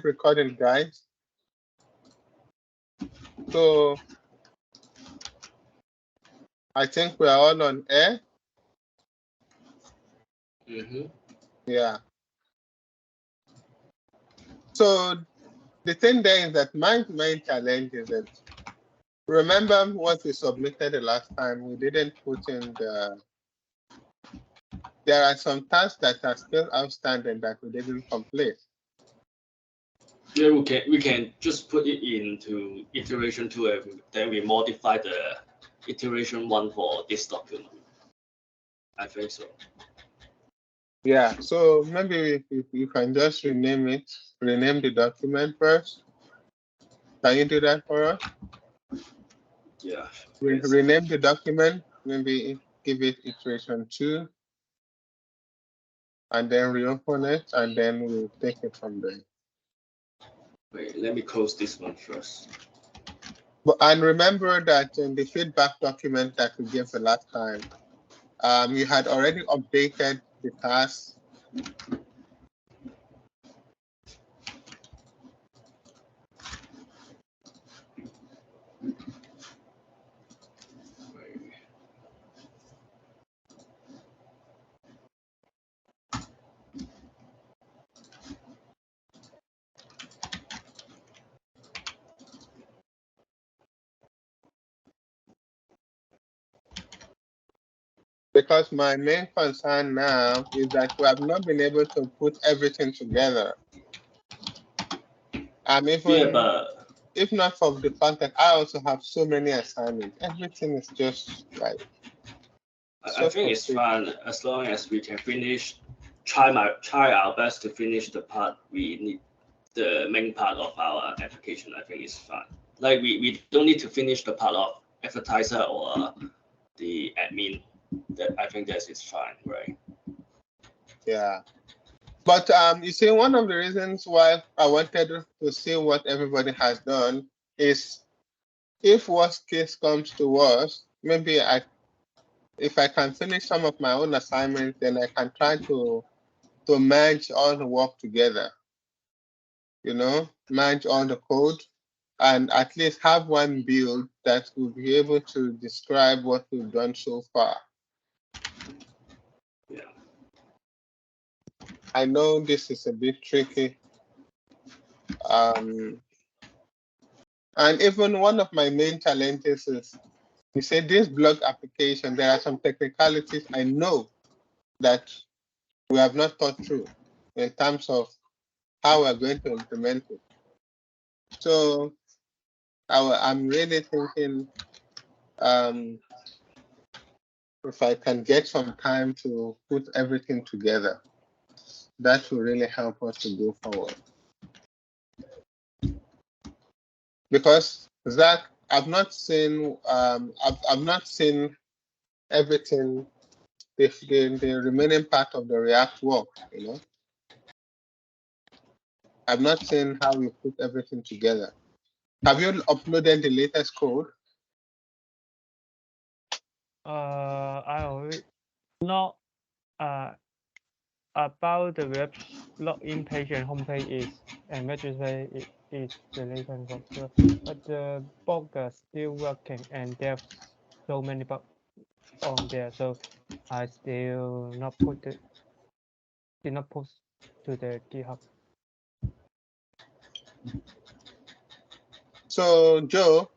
recording, guys. So I think we are all on air. Yeah. So the thing there is that my main challenge is that, remember what we submitted the last time, we didn't put in there are some tasks that are still outstanding that we didn't complete. Yeah, we can just put it into iteration 2 and then we modify the iteration 1 for this document. I think so. Yeah, so maybe you can just rename the document first. Can you do that for us? Yeah. Rename the document, maybe give it iteration 2, and then reopen it, and then we'll take it from there. Wait, let me close this one first. And remember that in the feedback document that we gave the last time, you had already updated the task. Because my main concern now is that we have not been able to put everything together. If not for the fact that I also have so many assignments, everything is just like. I think it's fine as long as we can finish. Try our best to finish the part we need, the main part of our application. I think it's fine. Like we don't need to finish the part of advertiser or the admin. That I think that is fine, right? Yeah. But you see, one of the reasons why I wanted to see what everybody has done is, if worst case comes to worst, maybe if I can finish some of my own assignments, then I can try to merge all the work together. You know, merge all the code, and at least have one build that will be able to describe what we've done so far. Yeah. I know this is a bit tricky. And even one of my main challenges is, you say this blog application, there are some technicalities I know that we have not thought through in terms of how we're going to implement it. So I'm really thinking if I can get some time to put everything together, that will really help us to go forward. Because Zach, I've not seen everything, the remaining part of the React work, you know. I've not seen how you put everything together. Have you uploaded the latest code? I already not about the web login page and homepage is and registry is the latest work, but the bug is still working and there's so many bugs on there, so I still not did not post to the GitHub. So Joe,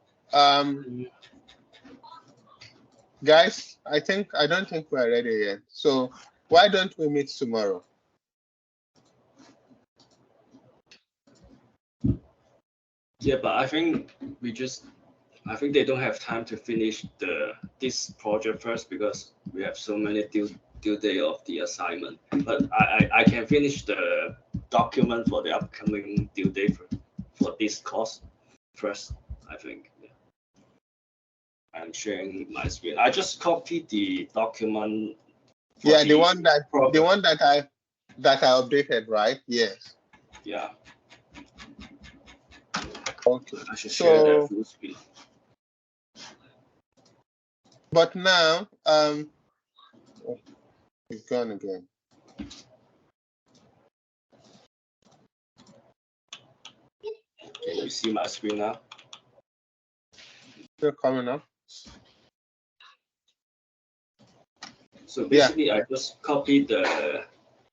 guys, I don't think we're ready yet. So why don't we meet tomorrow? Yeah, but I think they don't have time to finish this project first because we have so many due date of the assignment. But I can finish the document for the upcoming due date for this course first. I think. Yeah. I'm sharing my screen. I just copied the document. Yeah, the one that I updated, right? Yes. Yeah. Okay. I should share that full screen. But now, it's gone again. see my screen now? Still coming up. So basically, I just copied the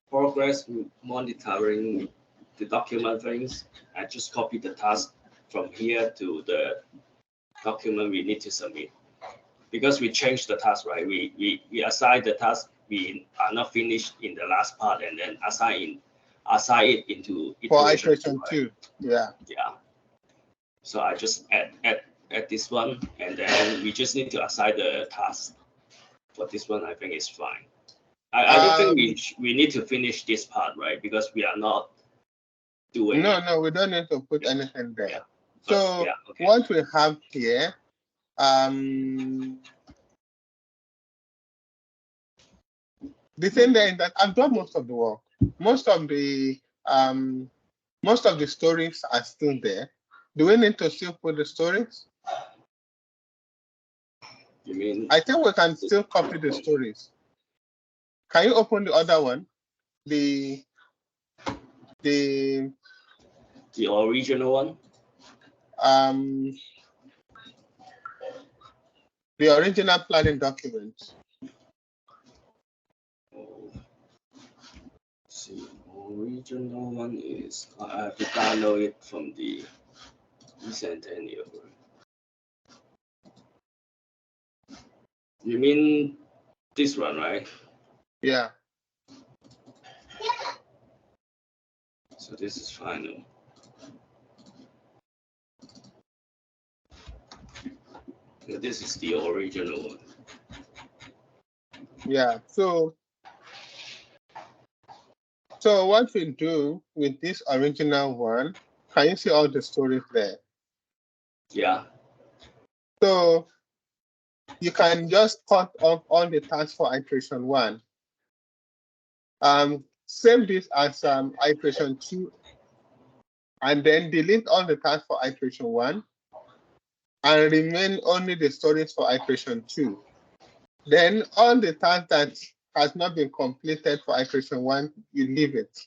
progress monitoring the document things. I just copied the task from here to the document we need to submit. Because we changed the task, right? We assign the task we are not finished in the last part, and then assign it into For iteration, iteration right? 2. Yeah. Yeah. So I just add this one, and then we just need to assign the task. For this one, I think it's fine. I don't think we need to finish this part, right? Because we are not doing. No, we don't need to put anything there. Yeah. So yeah, okay. what we have here, the thing there is that I've done most of the work. Most of the stories are still there. Do we need to still put the stories? You mean? I think we can still copy the stories. Can you open the other one? The original one? The original planning document. See, original one is I have to download it from the eCentennial. You mean this one, right? Yeah. So this is final. So this is the original one. Yeah. So what we do with this original one, can you see all the stories there? Yeah. So you can just cut off all the tasks for iteration 1. Save this as iteration 2, and then delete all the tasks for iteration 1, and remain only the stories for iteration 2. Then all the tasks that has not been completed for iteration 1, you leave it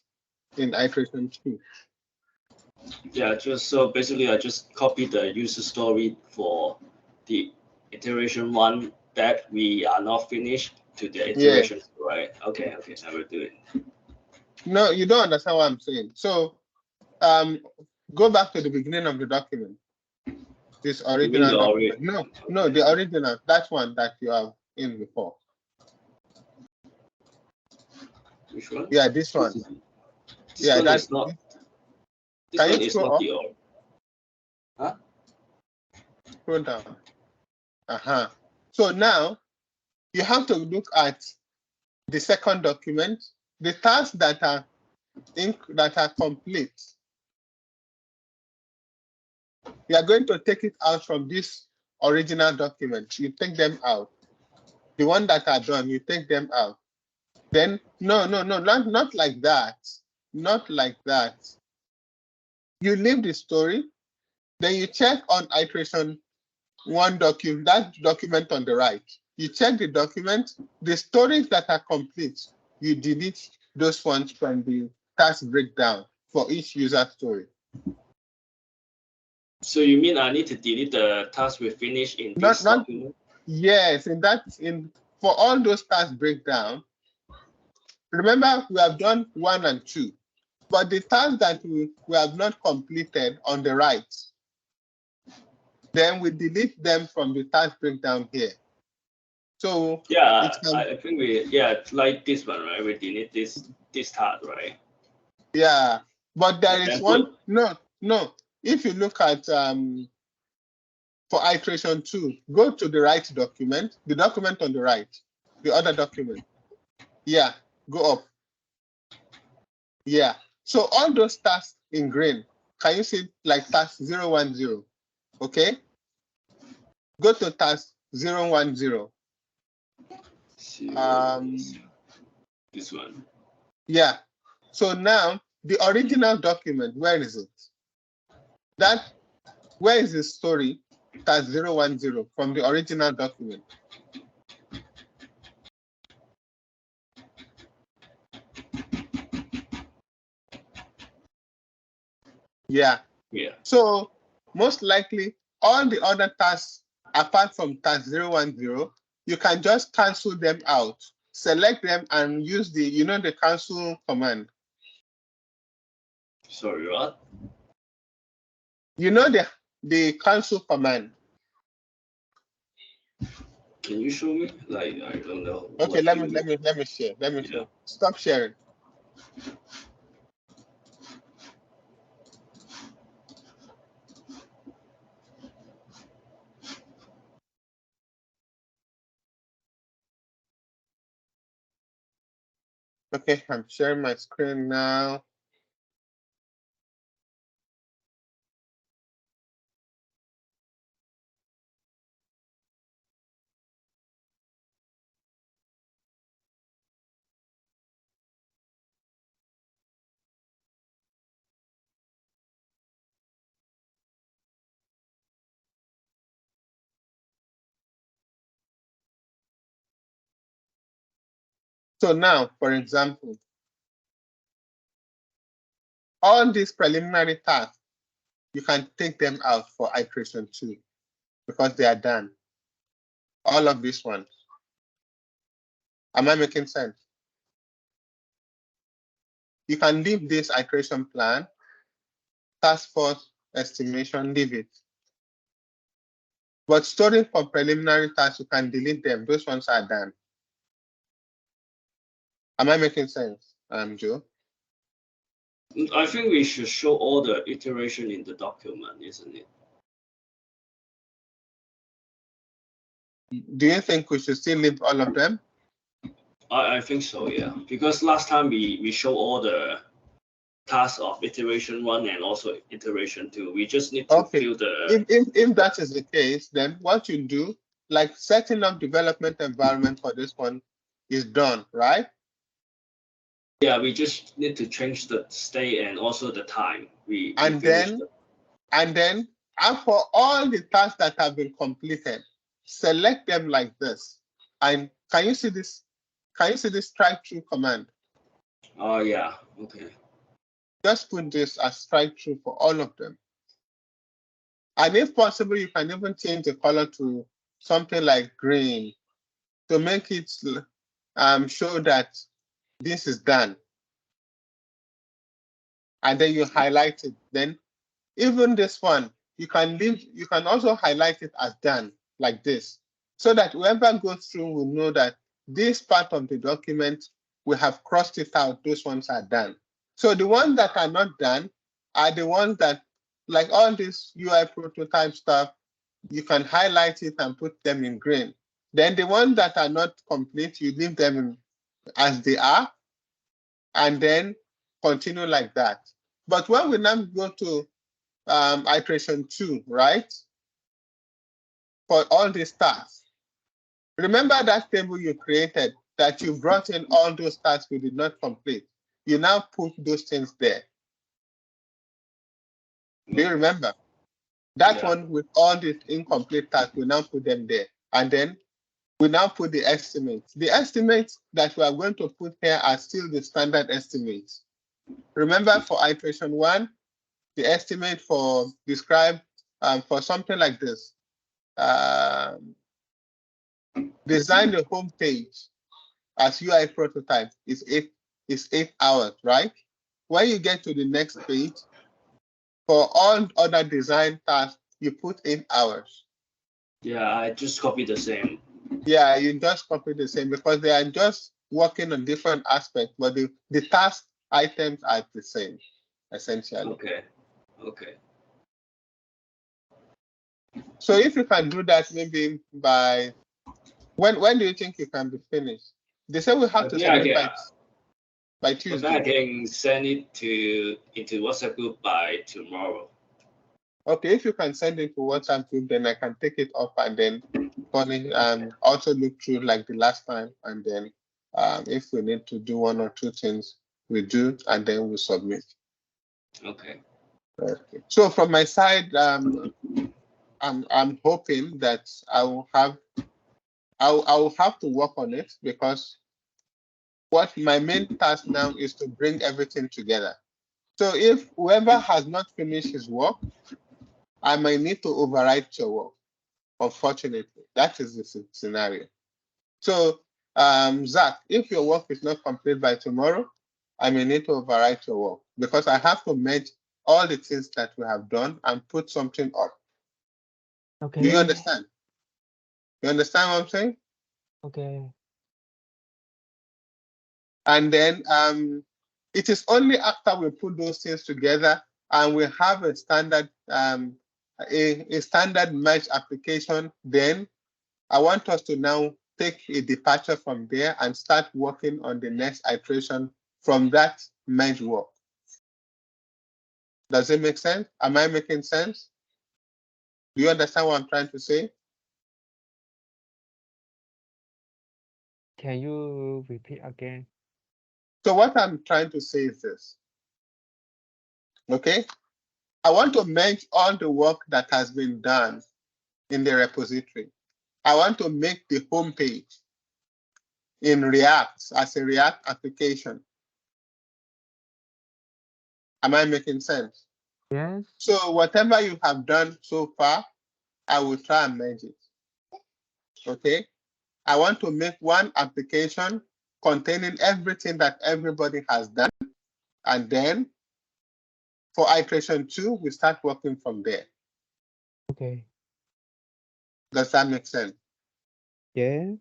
in iteration 2. Yeah, so basically I just copy the user story for the iteration 1 that we are not finished to the iteration, right? Okay, I will do it. No, you don't understand what I'm saying. So go back to the beginning of the document. This original document. No, the original. That one that you are in before. Which one? Yeah, this one. This one is not. This can one you is not the Huh? Scroll down. So now you have to look at the second document, the tasks that are complete. You are going to take it out from this original document. You take them out. The one that are done, you take them out. Then no, not like that. Not like that. You leave the story, then you check on iteration 1 document, that document on the right. You check the document, the stories that are complete, you delete those ones from the task breakdown for each user story. So you mean I need to delete the task we finished in this document? Yes, for all those task breakdown. Remember, we have done 1 and 2, but the tasks that we have not completed on the right, then we delete them from the task breakdown here. So yeah, I think like this one, right? We delete this task, right? Yeah, but there is one. No. If you look at for iteration 2, go to the right document, the document on the right, the other document. Yeah, go up. Yeah. So all those tasks in green, can you see like task 010? Okay. Go to task 010. This one. Yeah. So now the original document, where is it? Where is the story? Task 010 from the original document. Yeah. Yeah. So most likely all the other tasks apart from task 010, you can just cancel them out, select them and use the, the cancel command. Sorry, what? The cancel command. Can you show me? Like, I don't know. Okay, let me share. Let me show. Stop sharing. Okay, I'm sharing my screen now. So now, for example, all these preliminary tasks, you can take them out for iteration 2 because they are done. All of these ones. Am I making sense? You can leave this iteration plan, task force estimation, leave it. But storing for preliminary tasks, you can delete them. Those ones are done. Am I making sense, Joe? I think we should show all the iteration in the document, isn't it? Do you think we should still leave all of them? I think so, yeah. Because last time we show all the tasks of iteration 1 and also iteration 2. We just need to fill the. If that is the case, then what you do, like setting up development environment for this one is done, right? Yeah, we just need to change the state and also the time. And then for all the tasks that have been completed, select them like this. And can you see this? Can you see this strike through command? Oh yeah, okay. Just put this as strike through for all of them. And if possible, you can even change the color to something like green to make it show that this is done. And then you highlight it. Then even this one, you can also highlight it as done like this, so that whoever goes through will know that this part of the document, we have crossed it out, those ones are done. So the ones that are not done are the ones that, like all this UI prototype stuff, you can highlight it and put them in green. Then the ones that are not complete, you leave them as they are, and then continue like that. But when we now go to iteration 2, right? For all these tasks. Remember that table you created that you brought in all those tasks we did not complete. You now put those things there. Do you remember? That one with all these incomplete tasks, we now put them there. And then we now put the estimates. The estimates that we are going to put here are still the standard estimates. Remember for iteration 1, the estimate for describe for something like this. Design the home page as UI prototype is 8 hours, right? When you get to the next page, for all other design tasks, you put 8 hours. Yeah, I just copied the same. Yeah, you just copy the same because they are just working on different aspects, but the task items are the same, essentially. Okay. So if you can do that, maybe by when do you think you can be finished? They say we have to submit by Tuesday. I can send it into WhatsApp group by tomorrow. Okay, if you can send it to WhatsApp group, then I can take it up and then also look through like the last time, and then if we need to do 1 or 2 things, we do, and then we submit. Okay. So from my side, I'm hoping that I will have to work on it, because what my main task now is to bring everything together. So if whoever has not finished his work, I might need to overwrite your work. Unfortunately, that is the scenario. So, Zach, if your work is not complete by tomorrow, I may need to overwrite your work because I have to merge all the things that we have done and put something up. Okay. Do you understand? You understand what I'm saying? Okay. And then it is only after we put those things together and we have a standard a standard merge application, then I want us to now take a departure from there and start working on the next iteration from that merge work. Does it make sense? Am I making sense? Do you understand what I'm trying to say? Can you repeat again? So what I'm trying to say is this. Okay? I want to merge all the work that has been done in the repository. I want to make the home page in React as a React application. Am I making sense? Yes. So whatever you have done so far, I will try and merge it. Okay? I want to make one application containing everything that everybody has done. And then for iteration 2, we start working from there. Okay. Does that make sense? Yeah.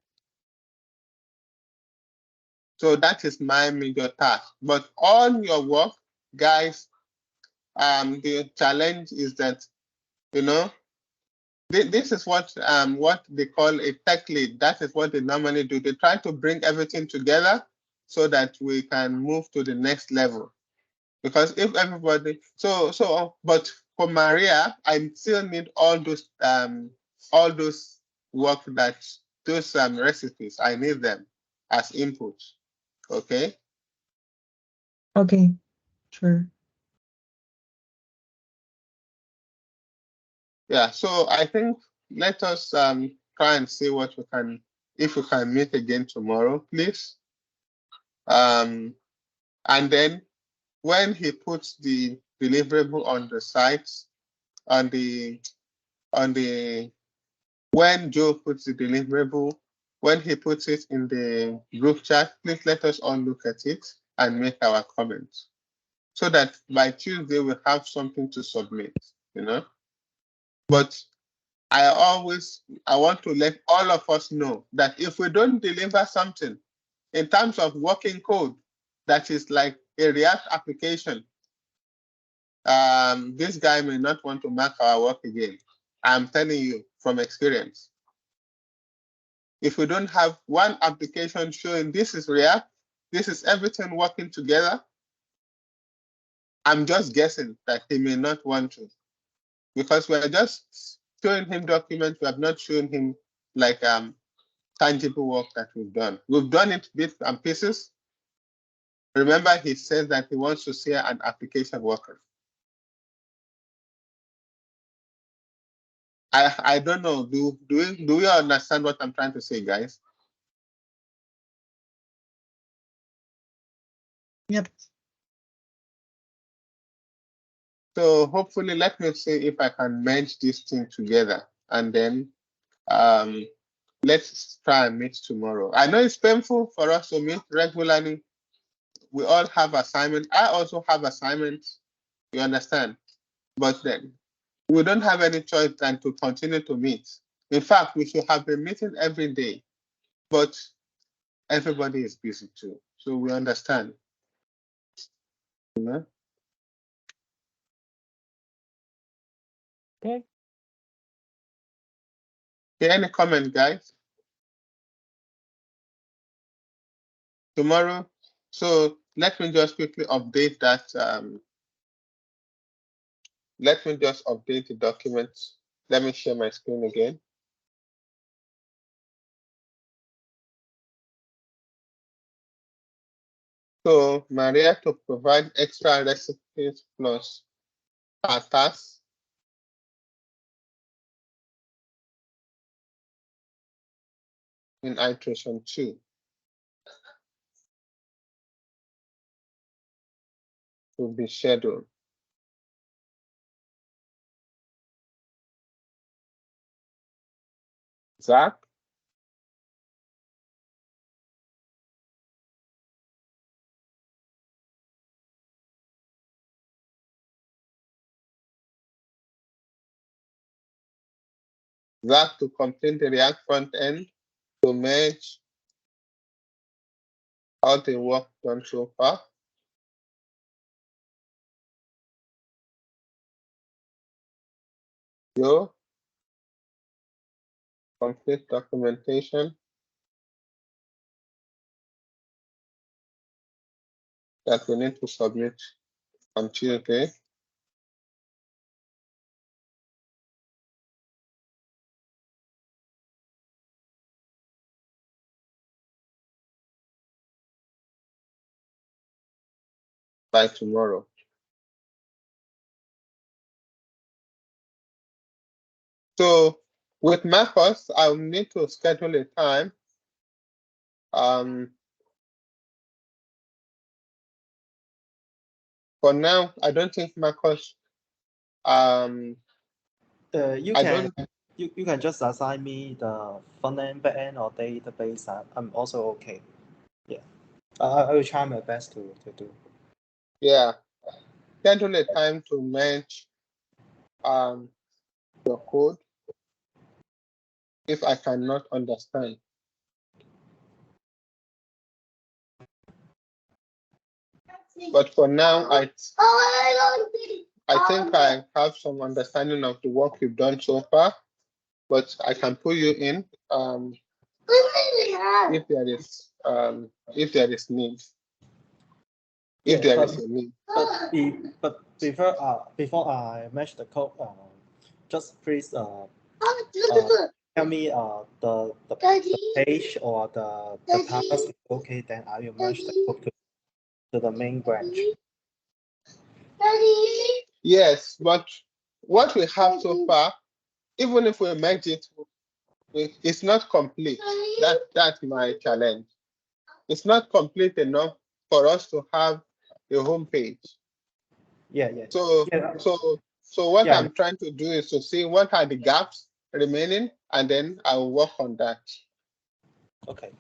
So that is my major task. But on your work, guys, the challenge is that, you know, this is what they call a tech lead. That is what they normally do. They try to bring everything together so that we can move to the next level. Because if everybody, but for Maria, I still need all those work that those recipes. I need them as input. Okay. Okay, sure. Yeah. So I think let us try and see what we can, if we can meet again tomorrow, please. And then when he puts the deliverable on the site, on the when Joe puts the deliverable, when he puts it in the group chat, please let us all look at it and make our comments so that by Tuesday we'll have something to submit, you know. But I want to let all of us know that if we don't deliver something in terms of working code that is like a React application, this guy may not want to mark our work again. I'm telling you from experience. If we don't have one application showing this is React, this is everything working together, I'm just guessing that he may not want to, because we're just showing him documents. We have not shown him like tangible work that we've done. We've done it bits and pieces. Remember, he says that he wants to see an application working. I don't know. Do we understand what I'm trying to say, guys? Yep. So hopefully, let me see if I can merge this thing together, and then let's try and meet tomorrow. I know it's painful for us to meet regularly. We all have assignments. I also have assignments. You understand? But then we don't have any choice than to continue to meet. In fact, we should have been meeting every day, but everybody is busy too. So we understand. You know? Okay. Okay, any comment, guys? Tomorrow. So let me just quickly update that. Let me just update the document. Let me share my screen again. So Maria to provide extra recipes plus patas. In iteration 2. To be scheduled. Zach? Zach, to complete the React front end, to merge all the work done so far. Yo, complete documentation that we need to submit on Tuesday. By tomorrow. So with Marcos, I'll need to schedule a time. For now, I don't think Marcos. You I can don't. you can just assign me the front end, back end, or database. I'm also okay. Yeah, I will try my best to do. Yeah, schedule a time to merge your code if I cannot understand. But for now, I think I have some understanding of the work you've done so far. But I can pull you in if there is need. If there is a need. But before I match the code, just please tell me the page or the task is okay. Then I will match the code to the main branch. Yes, but what we have so far, even if we merge it, it's not complete. That's my challenge. It's not complete enough for us to have a home page. Yeah. So what I'm trying to do is to see what are the gaps remaining, and then I will work on that. Okay.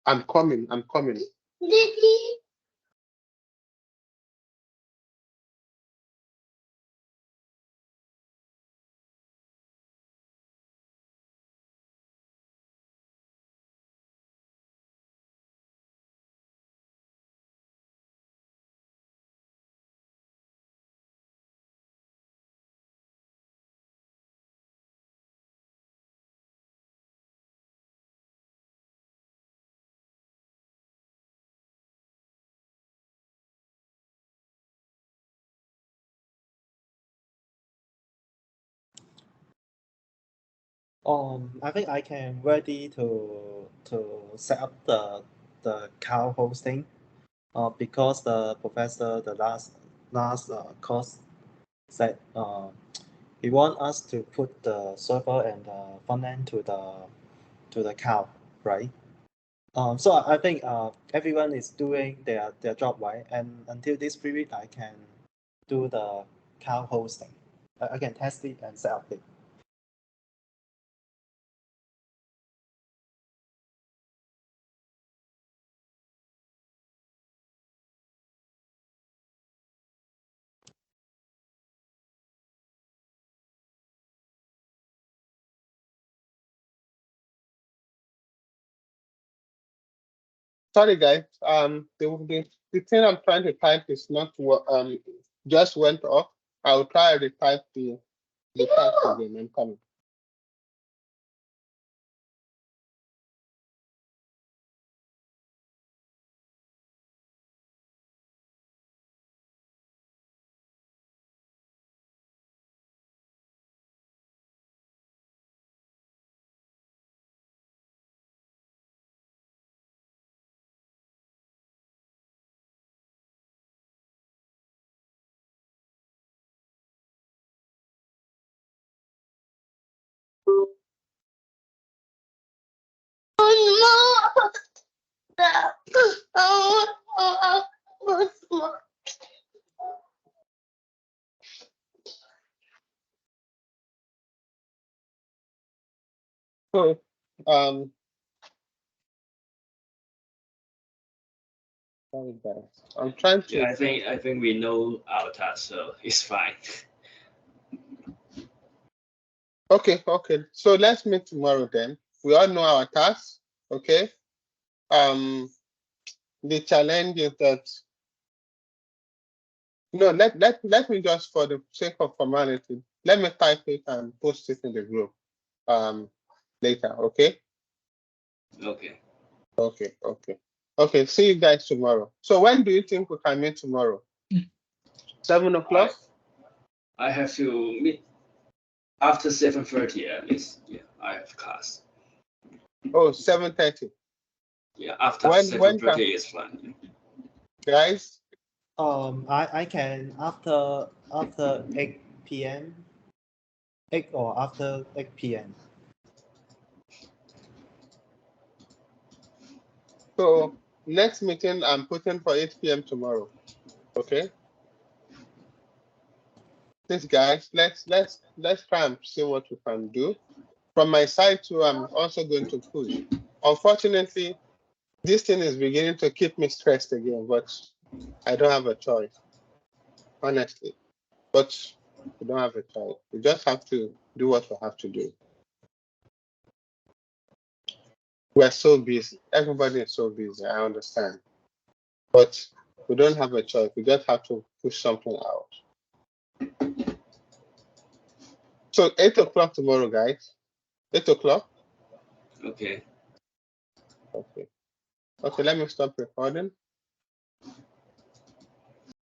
I'm coming. I'm coming. I think I can ready to set up the cloud hosting. Because the professor the last course said he want us to put the server and the front end to the cloud, right? So I think everyone is doing their job right, and until this period I can do the cloud hosting. I can test it and set up it. Sorry, guys. The thing I'm trying to type is not just went off. I'll try to type the text again. I'm coming. So, um, sorry guys, I'm trying to. Yeah, I think we know our task, so it's fine. Okay, okay. So let's meet tomorrow then. We all know our tasks, okay? The challenge is that no, let me just for the sake of formality, let me type it and post it in the group later, okay? Okay. Okay, okay. Okay, see you guys tomorrow. So when do you think we can meet tomorrow? 7 o'clock? I have to meet after 7:30 at least. Yeah, I have class. Oh, 7:30. Yeah, after When 7:30 is fine. guys? I can after 8 p.m. 8 or after 8 p.m. So next meeting I'm putting for 8 p.m. tomorrow. Okay? This guys, let's try and see what we can do. From my side too, I'm also going to push. Unfortunately, this thing is beginning to keep me stressed again, but I don't have a choice, honestly. But we don't have a choice. We just have to do what we have to do. We're so busy. Everybody is so busy. I understand. But we don't have a choice. We just have to push something out. So 8 o'clock tomorrow, guys. 8 o'clock? Okay. Okay. Okay, let me stop recording.